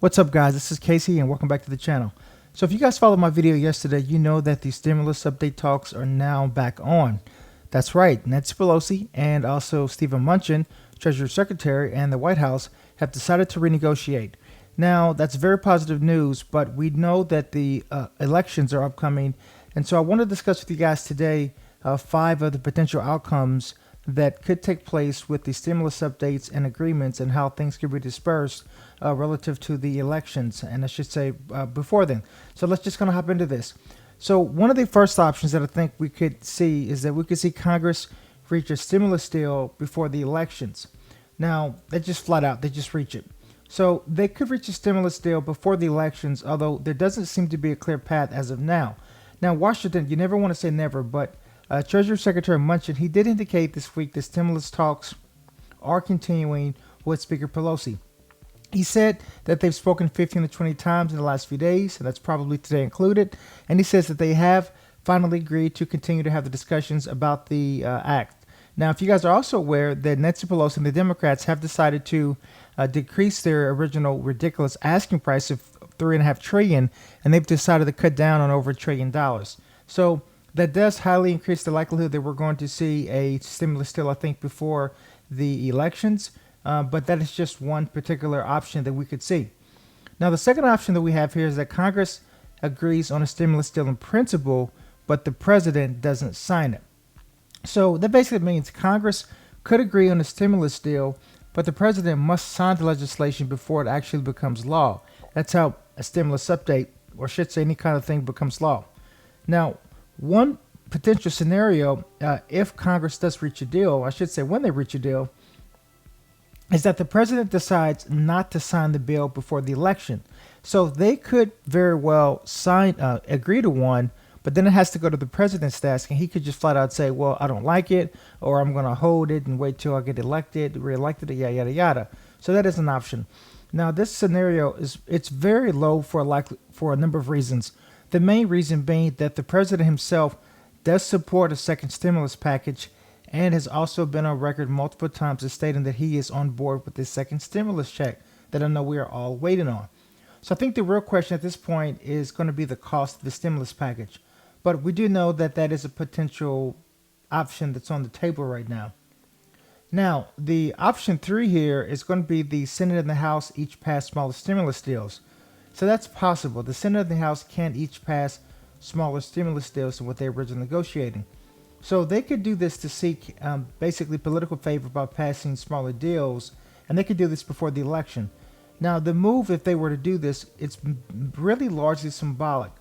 What's up, guys? This is Casey and welcome back to the channel. So if you guys followed my video yesterday, you know that the stimulus update talks are now back on. That's right, Nancy Pelosi and also Stephen Mnuchin, Treasury Secretary, and the White House have decided to renegotiate. Now, that's very positive news, but we know that the elections are upcoming, and so I want to discuss with you guys today 5 of the potential outcomes that could take place with the stimulus updates and agreements and how things could be dispersed relative to the elections, and I should say before then. So let's just kind of hop into this. So one of the first options that I think we could see is that we could see Congress reach a stimulus deal before the elections. Now, they just flat out, they just reach it. So they could reach a stimulus deal before the elections, although there doesn't seem to be a clear path as of now. Now, Washington, you never want to say never, but Treasury Secretary Mnuchin, he did indicate this week that stimulus talks are continuing with Speaker Pelosi. He said that they've spoken 15 to 20 times in the last few days, and that's probably today included. And he says that they have finally agreed to continue to have the discussions about the act. Now, if you guys are also aware that Nancy Pelosi and the Democrats have decided to decrease their original ridiculous asking price of $3.5 trillion, and they've decided to cut down on over $1 trillion. So that does highly increase the likelihood that we're going to see a stimulus deal, I think, before the elections. But that is just one particular option that we could see. Now, the second option that we have here is that Congress agrees on a stimulus deal in principle, but the president doesn't sign it. So that basically means Congress could agree on a stimulus deal, but the president must sign the legislation before it actually becomes law. That's how a stimulus update, or should say any kind of thing, becomes law. Now, one potential scenario, if Congress does reach a deal, I should say when they reach a deal, is that the president decides not to sign the bill before the election. So they could very well agree to one, but then it has to go to the president's desk, and he could just flat out say, well, I don't like it, or I'm going to hold it and wait till I get reelected, yada, yada, yada. So that is an option. Now, this scenario it's very low for a number of reasons. The main reason being that the president himself does support a second stimulus package and has also been on record multiple times as stating that he is on board with this second stimulus check that I know we are all waiting on. So I think the real question at this point is going to be the cost of the stimulus package. But we do know that that is a potential option that's on the table right now. Now, the option 3 here is going to be the Senate and the House each pass smaller stimulus deals. So that's possible. The Senate and the House can each pass smaller stimulus deals than what they originally negotiating. So they could do this to seek basically political favor by passing smaller deals, and they could do this before the election. Now, the move, if they were to do this, it's really largely symbolic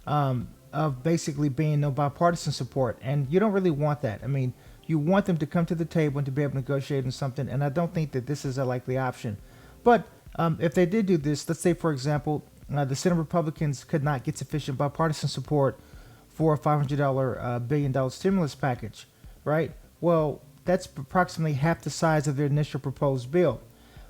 of basically being no bipartisan support, and you don't really want that. I mean, you want them to come to the table and to be able to negotiate on something, and I don't think that this is a likely option. But if they did do this, let's say, for example, the Senate Republicans could not get sufficient bipartisan support for a $500 billion stimulus package, right? Well, that's approximately half the size of their initial proposed bill.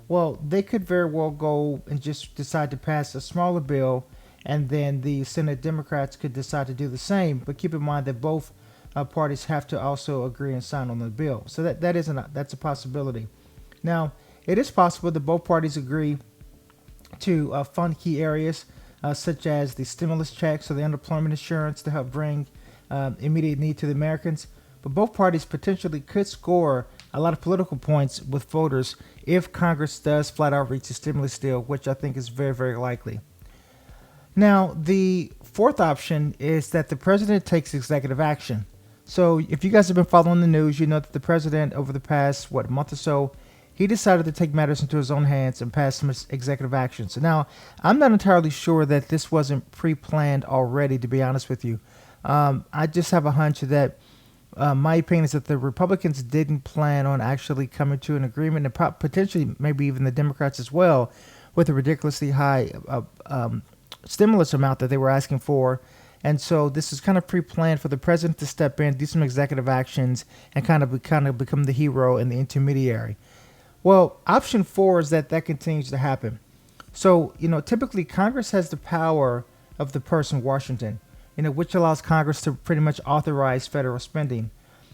Well, they could very well go and just decide to pass a smaller bill, and then the Senate Democrats could decide to do the same. But keep in mind that both parties have to also agree and sign on the bill. So that's a possibility. Now, it is possible that both parties agree to fund key areas such as the stimulus checks or the unemployment insurance to help bring immediate need to the Americans. But both parties potentially could score a lot of political points with voters if Congress does flat out reach a stimulus deal, which I think is very, very likely. Now, the fourth option is that the president takes executive action. So if you guys have been following the news, you know that the president over the past, month or so, he decided to take matters into his own hands and pass some executive actions. Now, I'm not entirely sure that this wasn't pre-planned already, to be honest with you. I just have a hunch that my opinion is that the Republicans didn't plan on actually coming to an agreement, and potentially maybe even the Democrats as well, with a ridiculously high stimulus amount that they were asking for. And so this is kind of pre-planned for the president to step in, do some executive actions, and kind of become the hero and the intermediary. Well, option 4 is that continues to happen. So, typically Congress has the power of the purse in Washington, which allows Congress to pretty much authorize federal spending.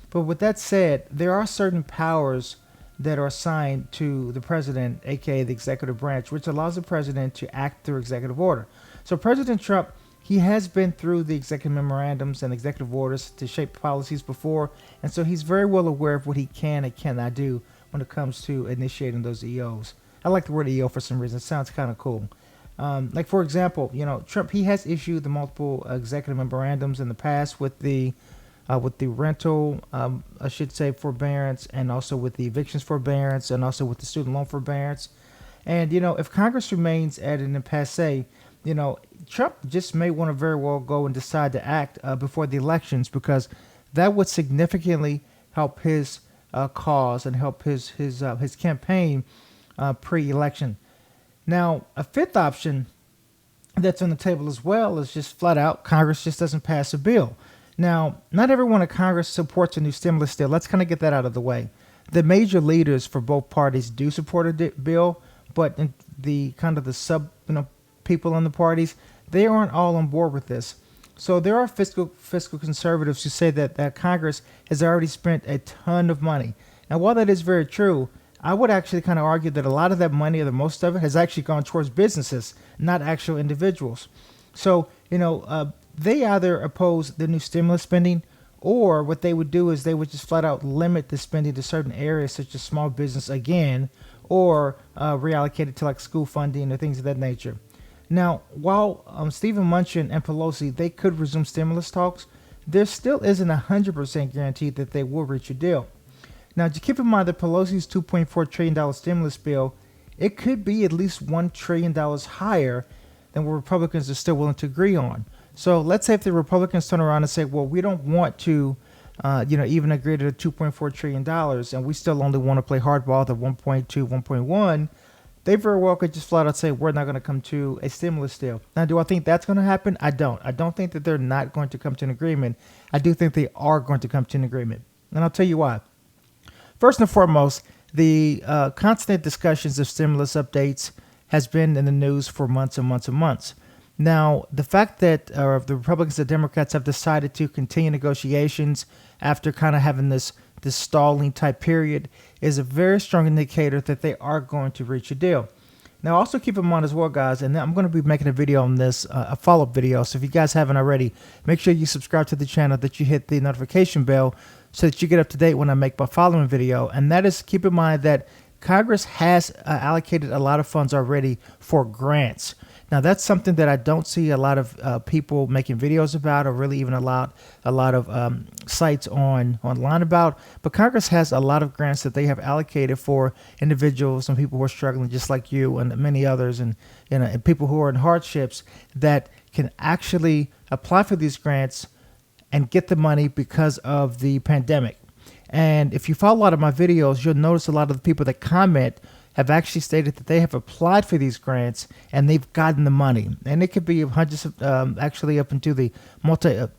But with that said, there are certain powers that are assigned to the president, aka the executive branch, which allows the president to act through executive order. So President Trump, he has been through the executive memorandums and executive orders to shape policies before, and so he's very well aware of what he can and cannot do when it comes to initiating those EOs. I like the word EO for some reason. It sounds kind of cool. Like for example, Trump, he has issued the multiple executive memorandums in the past with the rental, I should say, forbearance, and also with the evictions forbearance, and also with the student loan forbearance. And if Congress remains at an impasse, Trump just may want to very well go and decide to act before the elections, because that would significantly help his cause and help his campaign pre-election. Now, a fifth option that's on the table as well is just flat out Congress just doesn't pass a bill. Now, not everyone in Congress supports a new stimulus deal. Let's kind of get that out of the way. The major leaders for both parties do support a bill, but in the kind of the people in the parties, they aren't all on board with this. So there are fiscal conservatives who say that Congress has already spent a ton of money. Now, while that is very true, I would actually kind of argue that a lot of that money, or the most of it, has actually gone towards businesses, not actual individuals. So, they either oppose the new stimulus spending, or what they would do is they would just flat out limit the spending to certain areas, such as small business again, or reallocate it to like school funding or things of that nature. Now, while Stephen Mnuchin and Pelosi, they could resume stimulus talks, there still isn't 100% guarantee that they will reach a deal. Now, to keep in mind that Pelosi's $2.4 trillion stimulus bill, it could be at least $1 trillion higher than what Republicans are still willing to agree on. So let's say if the Republicans turn around and say, well, we don't want to, even agree to the $2.4 trillion, and we still only want to play hardball at 1.2, 1.1, they very well could just flat out say, we're not going to come to a stimulus deal. Now, do I think that's going to happen? I don't. I don't think that they're not going to come to an agreement. I do think they are going to come to an agreement. And I'll tell you why. First and foremost, the constant discussions of stimulus updates has been in the news for months and months and months. Now, the fact that the Republicans and Democrats have decided to continue negotiations after kind of having this stalling type period is a very strong indicator that they are going to reach a deal. Now, also keep in mind as well, guys, and I'm going to be making a video on this, a follow-up video. So if you guys haven't already, make sure you subscribe to the channel, that you hit the notification bell so that you get up to date when I make my following video. And that is, keep in mind that Congress has allocated a lot of funds already for grants. Now, that's something that I don't see a lot of people making videos about, or really even a lot of sites online about. But Congress has a lot of grants that they have allocated for individuals and people who are struggling, just like you and many others, and and people who are in hardships that can actually apply for these grants and get the money because of the pandemic. And if you follow a lot of my videos, you'll notice a lot of the people that comment have actually stated that they have applied for these grants and they've gotten the money. And it could be hundreds of, actually up into the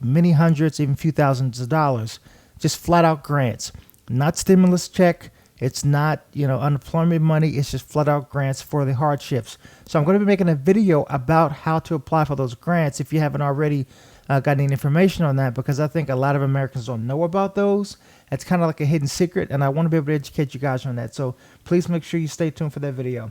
many hundreds, even few thousands of dollars, just flat out grants, not stimulus check. It's not, unemployment money. It's just flat out grants for the hardships. So I'm going to be making a video about how to apply for those grants if you haven't already got any information on that, because I think a lot of Americans don't know about those. It's kind of like a hidden secret, and I want to be able to educate you guys on that. So please make sure you stay tuned for that video.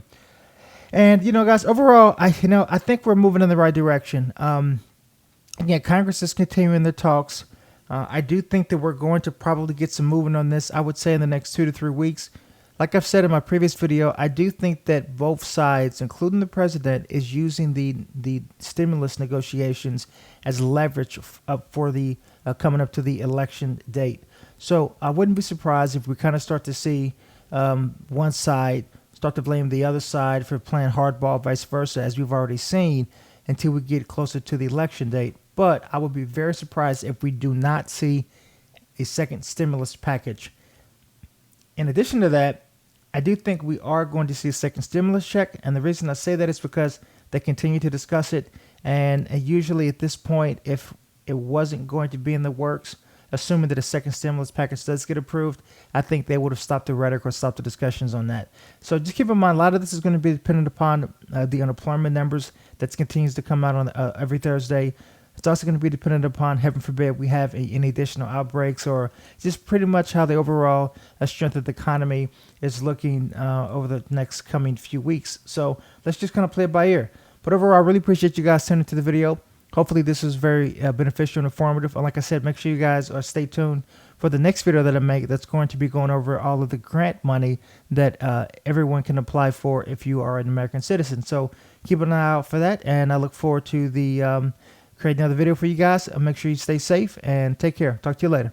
And, guys, overall, I think we're moving in the right direction. Again, Congress is continuing their talks. I do think that we're going to probably get some movement on this, I would say, in the next 2 to 3 weeks. Like I've said in my previous video, I do think that both sides, including the president, is using the stimulus negotiations as leverage for the coming up to the election date. So I wouldn't be surprised if we kind of start to see one side start to blame the other side for playing hardball, vice versa, as we've already seen, until we get closer to the election date. But I would be very surprised if we do not see a second stimulus package. In addition to that, I do think we are going to see a second stimulus check. And the reason I say that is because they continue to discuss it. And usually at this point, if it wasn't going to be in the works, assuming that a second stimulus package does get approved, I think they would have stopped the rhetoric or stopped the discussions on that. So just keep in mind, a lot of this is going to be dependent upon the unemployment numbers that continues to come out on every Thursday. It's also going to be dependent upon, heaven forbid, we have any additional outbreaks, or just pretty much how the overall strength of the economy is looking over the next coming few weeks. So let's just kind of play it by ear. But overall, I really appreciate you guys tuning into the video. Hopefully this was very beneficial and informative. And like I said, make sure you guys stay tuned for the next video that I make that's going to be going over all of the grant money that everyone can apply for if you are an American citizen. So keep an eye out for that, and I look forward to the creating another video for you guys. Make sure you stay safe and take care. Talk to you later.